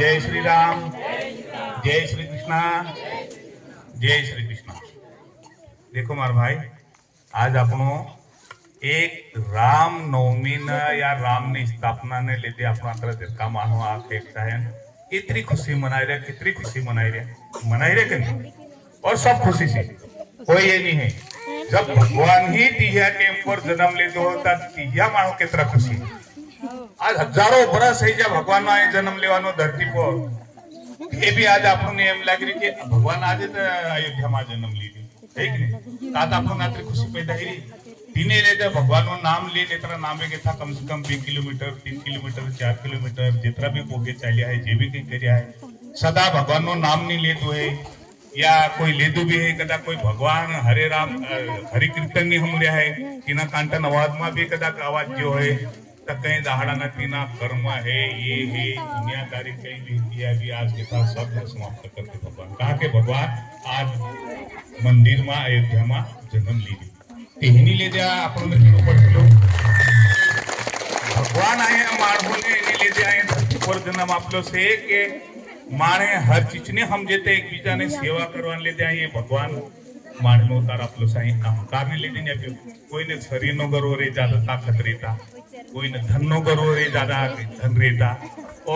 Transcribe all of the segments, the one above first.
जय श्री राम, जय श्री कृष्णा, जय श्री कृष्णा। देखो मार भाई, आज આપણો એક રામ નવમી या राम ने स्थापना ने લીધે આપણા અંદર ધરકા માનો આ એકતા है। कितनी खुशी मनाई रहे, कितनी खुशी मनाई रहे कि नहीं? और सब खुशी से, कोई ये नहीं है। जब भगवान ही तिहिया टेम पर जन्म लीधो होता तिहिया मानो कितना खुशी। आज हजारों बरस है जब भगवान आए जन्म लेवानो धरती पर, ये भी आज आपको एम लाग रही कि भगवान आज अयोध्या में जन्म लीधी है कि नहीं? आज आपको आतरी खुशी पैदा ही तीने लेते भगवान नो नाम ले लेतरा नामे के था कम से कम 2 किलोमीटर 3 किलोमीटर 4 किलोमीटर जितना भी पोगे चालिया है जे भी कहीं करिया है सदा भगवान नो नाम नहीं लेतो है या कोई लेदू भी है कदा कोई भगवान हरे राम हरि कीर्तन नहीं हम है तीना कांटन आवाज में भी कदा आवाज जो है तो कहीं दहाड़ा न तीना कर्म है ये है दुनियादारी कहीं भी किया भी आज के साथ सब समाप्त करते भगवान कहा के भगवान आज मंदिर में अयोध्या में जन्म लीधी एनी ले जा આપણને કેવું પડતું ભગવાન આયા માણસોને એની લીધે આયા ધરતી પર જન્મ આપ્યો છે કે માણે હર ચીજને સમજેતે એકબીજાને સેવા કરવાને લીધે આયા ભગવાન માણનો તાર આપ્યો છે આયા અહંકારને લીધે ને આપ્યો કોઈને શરીરનો ગર્વ રે જાદા તાકાત રહેતા કોઈને ધનનો ગર્વ રે જાદા ધન રહેતા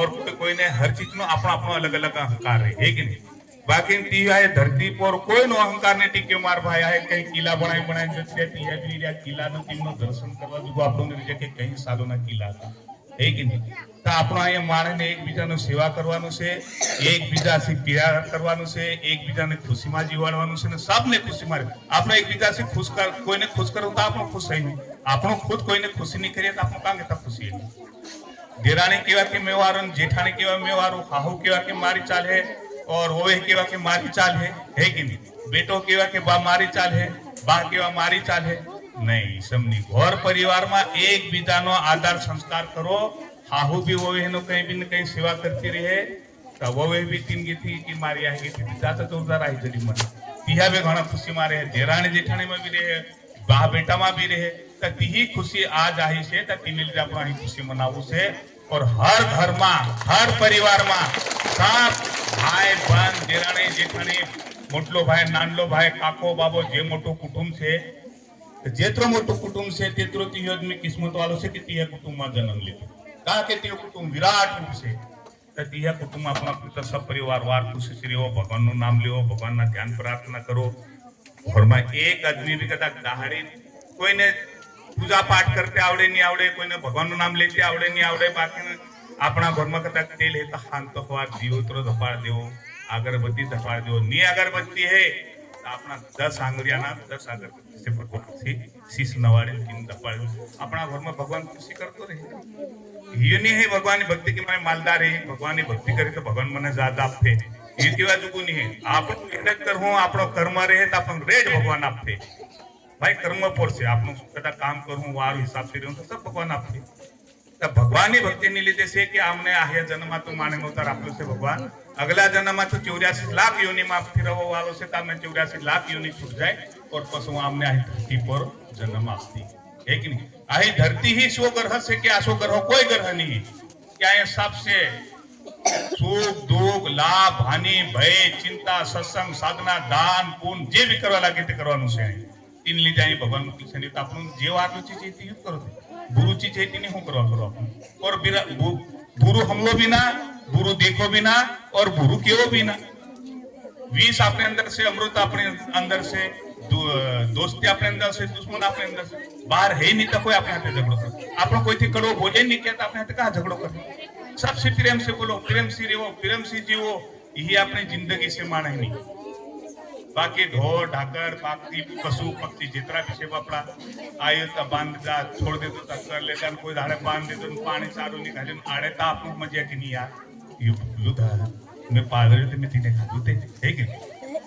और કોઈને હર ચીજનો આપણો આપણો અલગ અલગ અહંકાર રહે है कि नहीं? बाकी तीया धरती पर कोई नो अहंकार ने टीके मार भाई है कहीं किला बनाए तीया किला नो टीम नो दर्शन करवा जो आपन रीजे के कहीं सादो ना किला था है कि नहीं? तो आपनो आए माणे ने एकबीजा नो सेवा करवानो छे एकबीजा से प्यार करवानो छे एकबीजा ने खुशी में जीवाडवानो छे ने सबने खुशी में आपनो एकबीजा से खुश कर कोઈને खुश करो तो आपनो खुश है नहीं आपनो खुद कोઈને खुशी नहीं करिए तो आपनो कांगे तक खुशी है देराणी केवा के मेवारो जेठाणी केवा मेवारो हाहू केवा के मारी चाल है और वो केवा के मारी चाल है कि नहीं? बेटो केवा के बा मारी चाल है बा केवा मारी चाल है नहीं समनी घर परिवार में एक बीजा नो आदर संस्कार करो हाहू भी वो नो कहीं भी न कहीं सेवा करती रहे तो वो भी तीन गी थी कि मारी आएगी थी जाता तो उधर आई जड़ी मन तिहा भी घना खुशी में रहे देराणी जेठाणी में भी रहे बा बेटा में भी रहे तो ती खुशी आज आई से तो तीन लीधे अपना खुशी मनावू से और हर घर में हर परिवार में सब भाई बहन देराणी जेठाणी मोटलो भाई नानलो भाई काको बाबो जे मोटो कुटुंब छे जेतरो मोटो कुटुंब छे तेतरो ती आदमी किस्मत वालो छे कि ती कुटुंब में जन्म लीधो का के ती कुटुंब विराट रूप छे तो ती कुटुंब अपना पुत्र सब परिवार वार खुशी से रहो भगवान नु नाम लियो भगवान ना ध्यान प्रार्थना करो घर में एक आदमी भी कदा दहाड़ी कोईने पूजा पाठ करते आवड़े नहीं आवड़े कोईने भगवान नु नाम लेते आवड़े नहीं आवड़े बाकी अपना घर में कदा तेल है तो शांत हुआ दियोत्रो धपाड़ दो अगरबत्ती धपाड़ दो नी अगरबत्ती है तो अपना 10 आंगुरिया ना 10 अगरबत्ती से भगवान से शीश नवाड़े तीन धपाड़ अपना घर में भगवान खुशी करतो रहे ये नहीं है भगवान की भक्ति की मैं मालदार है भगवान की भक्ति करे तो भगवान मने ज्यादा आपते ये केवा जुगु नहीं है आप मेहनत करो आपनो कर्म रहे तो अपन रेज भगवान आपते भाई कर्म पर से आपनो कदा काम करूं वार हिसाब से रहूं तो सब भगवान आपते तो भगवान की भक्ति ने लीधे से कि आमने आया जन्म में तो माने अवतार आप से भगवान अगला जन्म में तो 84 लाख योनि में आप फिर वालों से तो 84 लाख योनि छूट जाए और पशु आमने आई धरती पर जन्म आपती है कि नहीं? आई धरती ही सो ग्रह से क्या सो ग्रह कोई ग्रह नहीं क्या ये सबसे सुख दुख लाभ हानि भय चिंता सत्संग साधना दान पुण्य जे भी करवा लगे ते करवानुं छे तीन लीधे आई भगवान की नहीं तो आपन जे वाटू चीज है यूज करो गुरु चीज है नहीं हूं करवा करो और गुरु हमलो भी ना गुरु देखो भी ना और गुरु क्यों भी ना विष अपने अंदर से अमृत अपने अंदर से दोस्ती अपने अंदर से दुश्मन अपने अंदर से बाहर है नहीं तो कोई अपने हाथ झगड़ो कर आपको कोई थी कड़ो बोले नहीं कहता अपने हाथ कहा झगड़ो कर सबसे प्रेम से बोलो प्रेम से रहो प्रेम से जीवो यही अपनी जिंदगी से माने नहीं बाकी ढोर ढाकर पाकी पशु पक्षी जितना भी से बापड़ा आयो तो बांध जा छोड़ दे तो कर लेता कोई धाड़े बांध दे तो पानी चारों निकाले आड़े तो आप मजा कि नहीं यार ये था मैं पादरी थे मैं तीने खादू थे है कि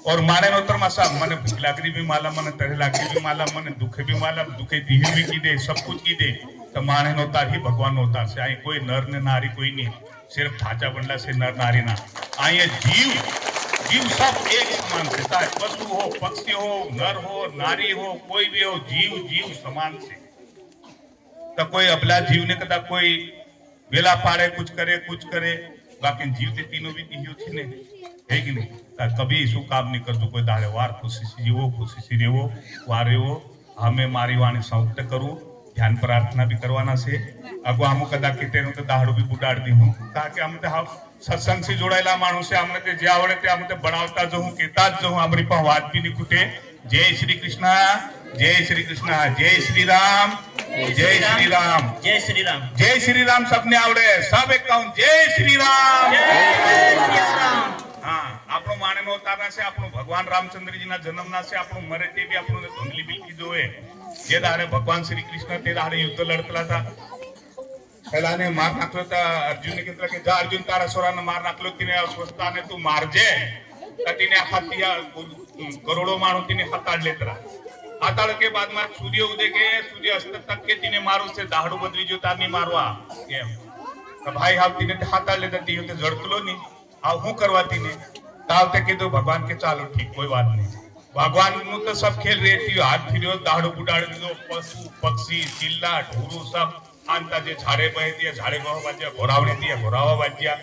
और मारे नोतर मासा मने भूख लागरी भी माला मने तरह लागरी भी माला मने दुखे भी माला दुखे दीही भी की दे सब कुछ की दे तो माने नोतार ही भगवान नोतार से आई कोई नर ने नारी कोई नहीं सिर्फ ढांचा बनला से नर नारी ना आई जीव सब एक समान से चाहे पशु हो पक्षी हो नर हो नारी हो कोई भी हो जीव समान से तो कोई अबला जीव ने कदा कोई वेला पाड़े कुछ करे बाकी जीव ते तीनों भी दियो छी ने है कि नहीं तार कभी શું કામ નહીં કરતું કોઈ દાડે વાર ખુશી જીવો ખુશી રેવો વાર રેવો અમે મારી વાણી સંયુક્ત કરું ધ્યાન પ્રાર્થના भी કરવાના છે અગો આમ કદા કીતેનું તો દાડું भी બુડાડતી હું કારણ કે અમે તો હાવ સત્સંગ થી જોડાયેલા માણસ છે અમને તે જે આવડે તે અમે તો બનાવતા જવું કહેતા જ જવું અમારી પાસે વાત भी નહીં ખૂટે જય શ્રી કૃષ્ણ જય શ્રી કૃષ્ણ જય શ્રી રામ જય શ્રી રામ જય શ્રી રામ જય શ્રી રામ सबने આવડે સબ એક કહું જય શ્રી રામ હા આપણો માણેનો અવતારના છે આપણો ભગવાન રામચંદ્રજીના જન્મના છે આપણો મરે તે બી આપણો ધુંધલી બિલકી જોવે જે દાડે ભગવાન શ્રી કૃષ્ણ તે દાડે યુદ્ધ લડતલા હતા પહેલા ને માર નાખલો હતા અર્જુન ને કીધું કે જા અર્જુન તારા સોરાને માર નાખલો તીને અસ્વસ્થાને તું મારજે કટીને હાથિયા કરોડો માણો તીને હતાડ લેતરા हताड़ के बाद में सूर्य उदय के सूर्य अस्त तक के तीने मारो से दाहड़ू बदली जो तार नहीं मारवा एम तो भाई हाव तीने हताड़ लेता ती होते जड़तलो नहीं आव हूं करवा तीने तावते के तो भगवान के चालो ठीक कोई बात नहीं भगवान नु तो सब खेल रही थी हाथ फिरो दाहड़ू बुडाड़ दो पशु पक्षी चिल्ला ढोरू सब आंता जे झाड़े बहे दिया झाड़े गवा बाजिया घोरावने दिया घोरावा बाजिया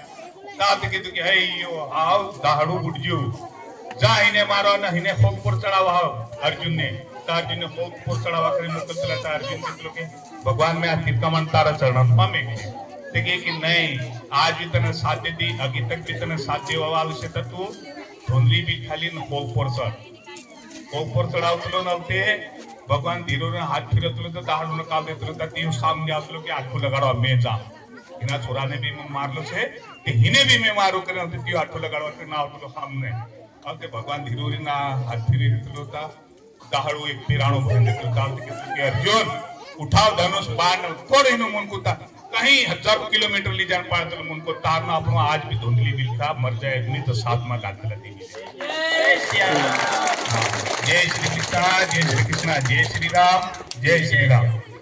तावते के तो कि हे यो आव दाहड़ू बुडजू जा इने मारो न इने खोप पर चढ़ावा अर्जुन ने अर्जुन ने खोप पर चढ़ावा कर मुकल चला था अर्जुन ने के भगवान में आखिर का मन तारा चरण पामे देखिए कि नहीं आज भी तने साध्य दी अगी तक भी तने साध्य वावा विषय तत्व धोंदली भी खाली न खोप पर चढ़ खोप पर चढ़ावतलो नवते भगवान धीरो ने हाथ फिरतलो तो दाहड़ न काल देतलो त तीव सामने आवतलो के आठो लगाड़वा मैं जा इना छोरा ने भी मारलो छे कि हिने भी मैं मारो करे तो तीव आठो लगाड़वा के ना आवतलो सामने अब ते भगवान धीरोरी ना हाथ फिरी देतलो ता दाहड़ो एक पिराणो भर देतलो ता के अर्जुन उठाओ धनुष बाण थोड़े नो मन को ता कहीं हजारों किलोमीटर ले जान पाए तो मन को तारना अपनो आज भी धुंधली बिलता मर जाए नहीं तो साथ में गाते लती जय श्री कृष्ण जय श्री कृष्ण जय श्री राम जय श्री राम